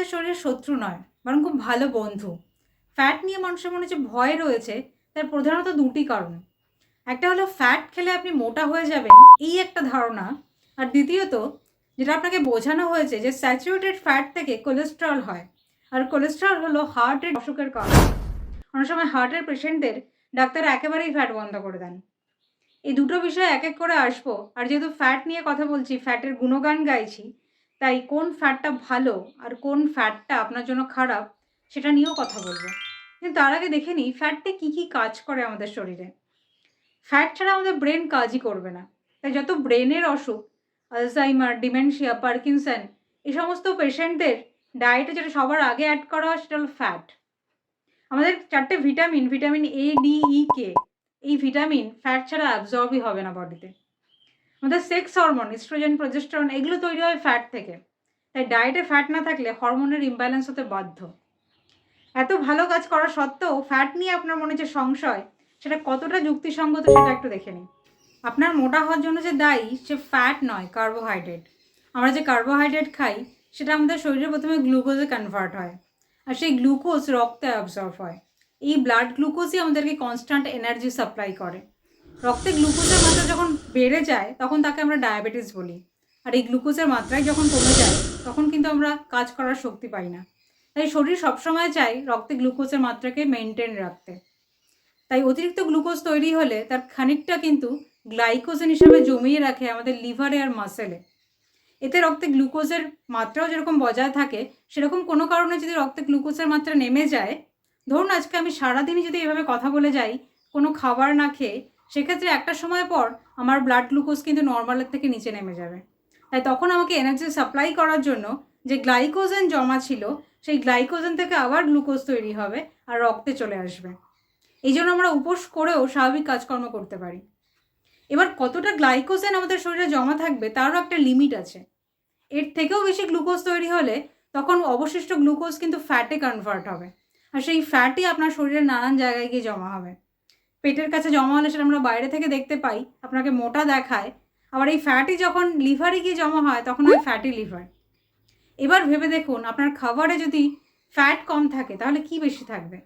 আমাদের শরীরের শত্রু নয়, বরং খুব ভালো বন্ধু। ফ্যাট নিয়ে মানুষের মনে যে ভয় রয়েছে তার প্রধানত দুটি কারণ। একটা হলো ফ্যাট খেলে আপনি মোটা হয়ে যাবেন, এই একটা ধারণা। আর দ্বিতীয়ত, যেটা আপনাকে বোঝানো হয়েছে যে স্যাচুরেটেড ফ্যাট থেকে কোলেস্ট্রল হয়, আর কোলেস্ট্রল হলো হার্টের অসুখের কারণ। অনেক সময় হার্টের পেশেন্টদের ডাক্তার একেবারেই ফ্যাট বন্ধ করে দেন। এই দুটো বিষয় এক এক করে আসবো। আর যেহেতু ফ্যাট নিয়ে কথা বলছি, ফ্যাটের গুণগান গাইছি, তাই কোন ফ্যাটটা ভালো আর কোন ফ্যাটটা আপনার জন্য খারাপ সেটা নিয়েও কথা বলবো। কিন্তু তার আগে দেখে নিই ফ্যাটটা কী কী কাজ করে আমাদের শরীরে। ফ্যাট ছাড়া আমাদের ব্রেন কাজই করবে না। তাই যত ব্রেনের অসুখ, আলজাইমার, ডিমেনশিয়া, পার্কিনসন, এই সমস্ত পেশেন্টদের ডায়েটে যেটা সবার আগে অ্যাড করা হয় সেটা হলো ফ্যাট। আমাদের 4টে ভিটামিন, ভিটামিন এ, ডি, ই, কে, এই ভিটামিন ফ্যাট ছাড়া অ্যাবজর্বই হবে না বডিতে। আমাদের সেক্স হরমোন ইস্ট্রোজেন, প্রজেস্টেরন এগুলো তৈরি হয় ফ্যাট থেকে। তাই ডায়েটে ফ্যাট না থাকলে হরমোনের ইমব্যালেন্স হতে বাধ্য। এত ভালো কাজ করা সত্ত্বেও ফ্যাট নিয়ে আপনার মনে যে সংশয়, সেটা কতটা যুক্তিসঙ্গত সেটা একটু দেখে নিন। আপনার মোটা হওয়ার জন্য যে দায়ী সে ফ্যাট নয়, কার্বোহাইড্রেট। আমরা যে কার্বোহাইড্রেট খাই সেটা আমাদের শরীরে প্রথমে গ্লুকোজে কনভার্ট হয়, আর সেই গ্লুকোজ রক্তে অ্যাবজর্ব হয়। এই ব্লাড গ্লুকোজই আমাদেরকে কনস্ট্যান্ট এনার্জি সাপ্লাই করে। রক্তে গ্লুকোজের মাত্রা যখন বেড়ে যায় তখন তাকে আমরা ডায়াবেটিস বলি। আর এই গ্লুকোজের মাত্রায় যখন কমে যায় তখন কিন্তু আমরা কাজ করার শক্তি পাই না। তাই শরীর সবসময় চাই রক্তে গ্লুকোজের মাত্রাকে মেনটেন রাখতে। তাই অতিরিক্ত গ্লুকোজ তৈরি হলে তার খানিকটা কিন্তু গ্লাইকোজেন হিসাবে জমিয়ে রাখে আমাদের লিভারে আর মাসেলে। এতে রক্তে গ্লুকোজের মাত্রাও যেরকম বজায় থাকে, সেরকম কোনো কারণে যদি রক্তে গ্লুকোজের মাত্রা নেমে যায়, ধরুন আজকে আমি সারাদিনই যদি এভাবে কথা বলে যাই কোনো খাবার না খেয়ে, সেক্ষেত্রে একটা সময় পর আমার ব্লাড গ্লুকোজ কিন্তু নর্মালের থেকে নিচে নেমে যাবে। তাই তখন আমাকে এনার্জি সাপ্লাই করার জন্য যে গ্লাইকোজেন জমা ছিল, সেই গ্লাইকোজেন থেকে আবার গ্লুকোজ তৈরি হবে আর রক্তে চলে আসবে। এই জন্য আমরা উপোস করেও স্বাভাবিক কাজকর্ম করতে পারি। এবার কতটা গ্লাইকোজেন আমাদের শরীরে জমা থাকবে তারও একটা লিমিট আছে। এর থেকেও বেশি গ্লুকোজ তৈরি হলে তখন অবশিষ্ট গ্লুকোজ কিন্তু ফ্যাটে কনভার্ট হবে, আর সেই ফ্যাটই আপনার শরীরের নানান জায়গায় গিয়ে জমা হবে। পেটের কাছে জমা হলে সেটা আমরা বাইরে থেকে দেখতে পাই, আপনাকে মোটা দেখায়। আবার এই ফ্যাটই যখন লিভারে গিয়ে জমা হয় তখন হয় ফ্যাটি লিভার। এবার ভেবে দেখুন আপনার খাবারে যদি ফ্যাট কম থাকে তাহলে কি বেশি থাকবে?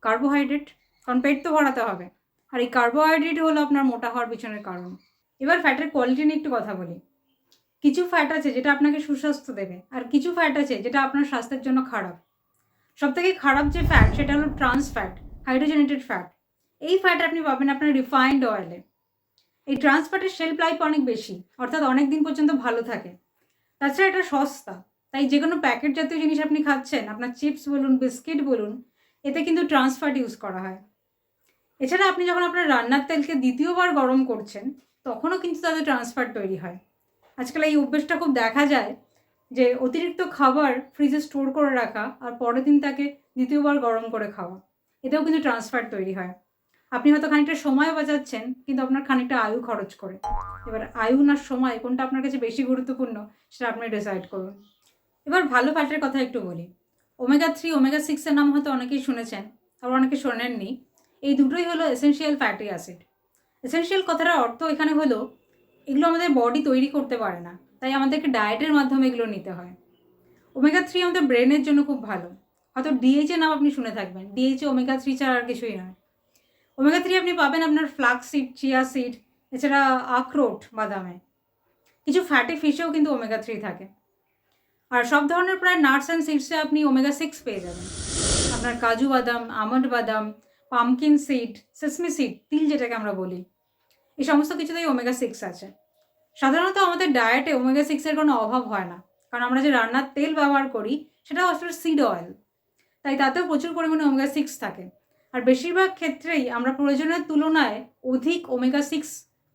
কার্বোহাইড্রেট। কারণ পেট তো ভরাতে হবে, আর এই কার্বোহাইড্রেট হলো আপনার মোটা হওয়ার পিছনের কারণ। এবার ফ্যাটের কোয়ালিটি নিয়ে একটু কথা বলি। কিছু ফ্যাট আছে যেটা আপনাকে সুস্বাস্থ্য দেবে, আর কিছু ফ্যাট আছে যেটা আপনার স্বাস্থ্যের জন্য খারাপ। সবথেকে খারাপ যে ফ্যাট সেটা হলো ট্রান্স ফ্যাট, হাইড্রোজেনেটেড ফ্যাট। এই ফ্যাট আপনি পাবেন আপনার রিফাইন্ড অয়েলে। এই ট্রান্স ফ্যাটের শেলফ লাইফ অনেক বেশি, অর্থাৎ অনেক দিন পর্যন্ত ভালো থাকে। তাছাড়া এটা সস্তা, তাই যে কোনো প্যাকেট জাতীয় জিনিস আপনি খাচ্ছেন, আপনার চিপস বলুন, বিস্কিট বলুন, এতে কিন্তু ট্রান্স ফ্যাট ইউজ করা হয়। এছাড়া আপনি যখন আপনার রান্নার তেলকে দ্বিতীয়বার গরম করছেন তখনও কিন্তু তাদের ট্রান্স ফ্যাট তৈরি হয়। আজকাল এই অভ্যেসটা খুব দেখা যায় যে অতিরিক্ত খাবার ফ্রিজে স্টোর করে রাখা আর পরের দিন তাকে দ্বিতীয়বার গরম করে খাওয়া, এতেও কিন্তু ট্রান্স ফ্যাট তৈরি হয়। আপনি হয়তো খানিকটা সময় বাঁচাচ্ছেন কিন্তু আপনার খানিকটা আয়ু খরচ করে। এবার আয়ু না সময় কোনটা আপনার কাছে বেশি গুরুত্বপূর্ণ সেটা আপনি ডিসাইড করুন। এবার ভালো ফ্যাটের কথা একটু বলি। ওমেগা-3, ওমেগা-6 নাম হয়তো অনেকেই শুনেছেন, আবার অনেকে শোনেননি। এই দুটোই হলো এসেনশিয়াল ফ্যাটি অ্যাসিড। এসেনশিয়াল কথাটার অর্থ এখানে হলো এগুলো আমাদের বডি তৈরি করতে পারে না, তাই আমাদেরকে ডায়েটের মাধ্যমে এগুলো নিতে হয়। ওমেগা-3 আমাদের ব্রেনের জন্য খুব ভালো। হয়তো ডিএইচএ নাম আপনি শুনে থাকবেন, ডিএইচএ ওমেগা-3 ছাড়া আর কিছুই নয়। ওমেগা-3 আপনি পাবেন আপনার ফ্লাক্স সিড, চিয়া সিড, এছাড়া আখরোট, বাদামে। কিছু ফ্যাটি ফিশেও কিন্তু ওমেগা-3 থাকে। আর সব ধরনের প্রায় নাটস অ্যান্ড সিডসে আপনি ওমেগা-6 পেয়ে যাবেন। আপনার কাজু বাদাম, আমন্ড বাদাম, পামকিন সিড, সেসমি সিড, তিল যেটাকে আমরা বলি, এই সমস্ত কিছুতেই ওমেগা-6 আছে। সাধারণত আমাদের ডায়েটে ওমেগা-6 কোনো অভাব হয় না, কারণ আমরা যে রান্নার তেল ব্যবহার করি সেটাও আসলে সিড অয়েল, তাই তাতেও প্রচুর পরিমাণে ওমেগা-6 থাকে। আর বেশিরভাগ ক্ষেত্রেই আমরা প্রয়োজনের তুলনায় অধিক ওমেগা-6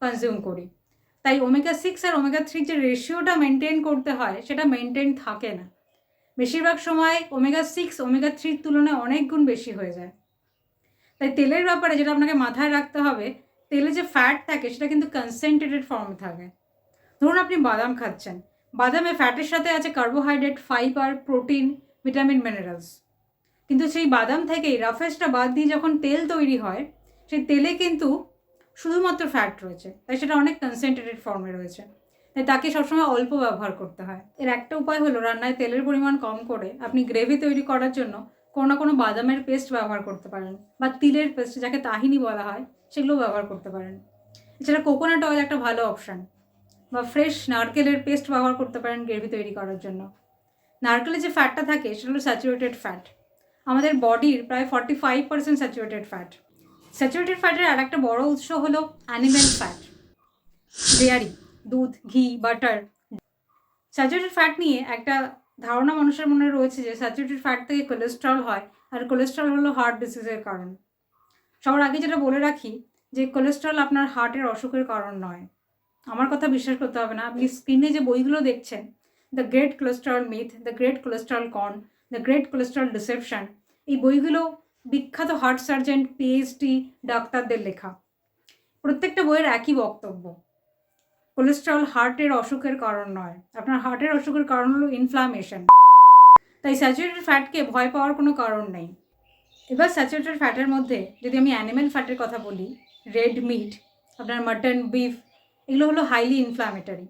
কনজিউম করি। তাই ওমেগা-6 আর ওমেগা-3 যে রেশিওটা মেনটেন করতে হয় সেটা মেনটেন থাকে না। বেশিরভাগ সময় ওমেগা-6 ওমেগা-3 তুলনায় অনেক গুণ বেশি হয়ে যায়। তাই তেলের ব্যাপারে যেটা আপনাকে মাথায় রাখতে হবে, তেলে যে ফ্যাট থাকে সেটা কিন্তু কনসেন্ট্রেটেড ফর্মে থাকে। ধরুন আপনি বাদাম খাচ্ছেন, বাদামে ফ্যাটের সাথে আছে carbohydrate, fibre, protein, vitamin, minerals. কিন্তু সেই বাদাম থেকেই রাফেজটা বাদ দিয়ে যখন তেল তৈরি হয়, সেই তেলে কিন্তু শুধুমাত্র ফ্যাট রয়েছে, তাই সেটা অনেক কনসেন্ট্রেটেড ফর্মে রয়েছে। তাই তাকে সবসময় অল্প ব্যবহার করতে হয়। এর একটা উপায় হলো রান্নায় তেলের পরিমাণ কম করে আপনি গ্রেভি তৈরি করার জন্য কোনো না কোনো বাদামের পেস্ট ব্যবহার করতে পারেন, বা তিলের পেস্ট যাকে তাহিনি বলা হয় সেগুলো ব্যবহার করতে পারেন। এছাড়া কোকোনাট অয়েল একটা ভালো অপশান, বা ফ্রেশ নারকেলের পেস্ট ব্যবহার করতে পারেন গ্রেভি তৈরি করার জন্য। নারকেলের যে ফ্যাটটা থাকে সেটা হলো স্যাচুরেটেড ফ্যাট। আমাদের বডির প্রায় 45% স্যাচুরেটেড ফ্যাট। স্যাচুরেটেড ফ্যাটের আর একটা বড় উৎস হলো অ্যানিম্যাল ফ্যাট, ডেয়ারি, দুধ, ঘি, বাটার। স্যাচুরেটেড ফ্যাট নিয়ে একটা ধারণা মানুষের মনে রয়েছে যে স্যাচুরেটেড ফ্যাট থেকে কোলেস্ট্রল হয়, আর কোলেস্ট্রল হলো হার্ট ডিজিজের কারণ। সবার আগে যেটা বলে রাখি যে কোলেস্ট্রল আপনার হার্টের অসুখের কারণ নয়। আমার কথা বিশ্বাস করতে হবে না, আপনি স্ক্রিনে যে বইগুলো দেখছেন, the great cholesterol myth, the great cholesterol কন, দ্য গ্রেট কোলেস্ট্রল ডিসেপশন, এই বইগুলো বিখ্যাত হার্ট সার্জন, পিএইচডি ডাক্তারদের লেখা। প্রত্যেকটা বইয়ের একই বক্তব্য, কোলেস্ট্রল হার্টের অসুখের কারণ নয়, আপনার হার্টের অসুখের কারণ হলো ইনফ্লামেশন। তাই স্যাচুরেটেড ফ্যাটকে ভয় পাওয়ার কোনো কারণ নেই। এবার স্যাচুরেটেড ফ্যাটের মধ্যে যদি আমি অ্যানিম্যাল ফ্যাটের কথা বলি, রেড মিট, আপনার মাটন, বিফ, এগুলো হলো হাইলি ইনফ্ল্যামেটারি।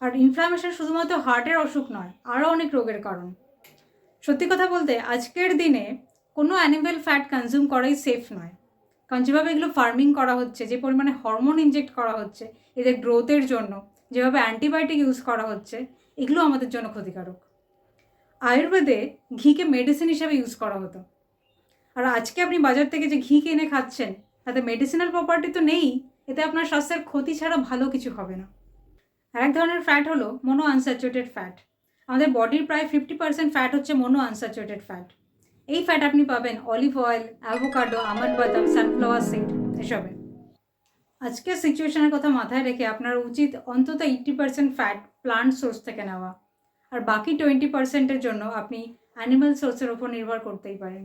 আর ইনফ্ল্যামেশন শুধুমাত্র হার্টের অসুখ নয়, আরও অনেক রোগের কারণ। সত্যি কথা বলতে আজকের দিনে কোনো অ্যানিম্যাল ফ্যাট কনজিউম করাই সেফ নয়, কারণ যেভাবে এগুলো ফার্মিং করা হচ্ছে, যে পরিমাণে হরমোন ইনজেক্ট করা হচ্ছে এদের গ্রোথের জন্য, যেভাবে অ্যান্টিবায়োটিক ইউজ করা হচ্ছে, এগুলো আমাদের জন্য ক্ষতিকারক। আয়ুর্বেদে ঘিকে মেডিসিন হিসেবে ইউজ করা হতো, আর আজকে আপনি বাজার থেকে যে ঘি কিনে খাচ্ছেন তাতে মেডিসিনাল প্রপার্টি তো নেই, এতে আপনার স্বাস্থ্যের ক্ষতি ছাড়া ভালো কিছু হবে না। আর এক ধরনের ফ্যাট হলো মোনো আনস্যাচুরেটেড ফ্যাট। আমাদের বডির প্রায় 50% ফ্যাট হচ্ছে মোনো আনস্যাচুরেটেড ফ্যাট। এই ফ্যাট আপনি পাবেন অলিভ অয়েল, অ্যাভোকাডো, আমন্ড বাদাম, সানফ্লাওয়ার সিড এসবে। আজকের সিচুয়েশনের কথা মাথায় রেখে আপনার উচিত অন্তত 80% ফ্যাট প্লান্ট সোর্স থেকে নেওয়া, আর বাকি 20%-এর জন্য আপনি অ্যানিম্যাল সোর্সের ওপর নির্ভর করতেই পারেন।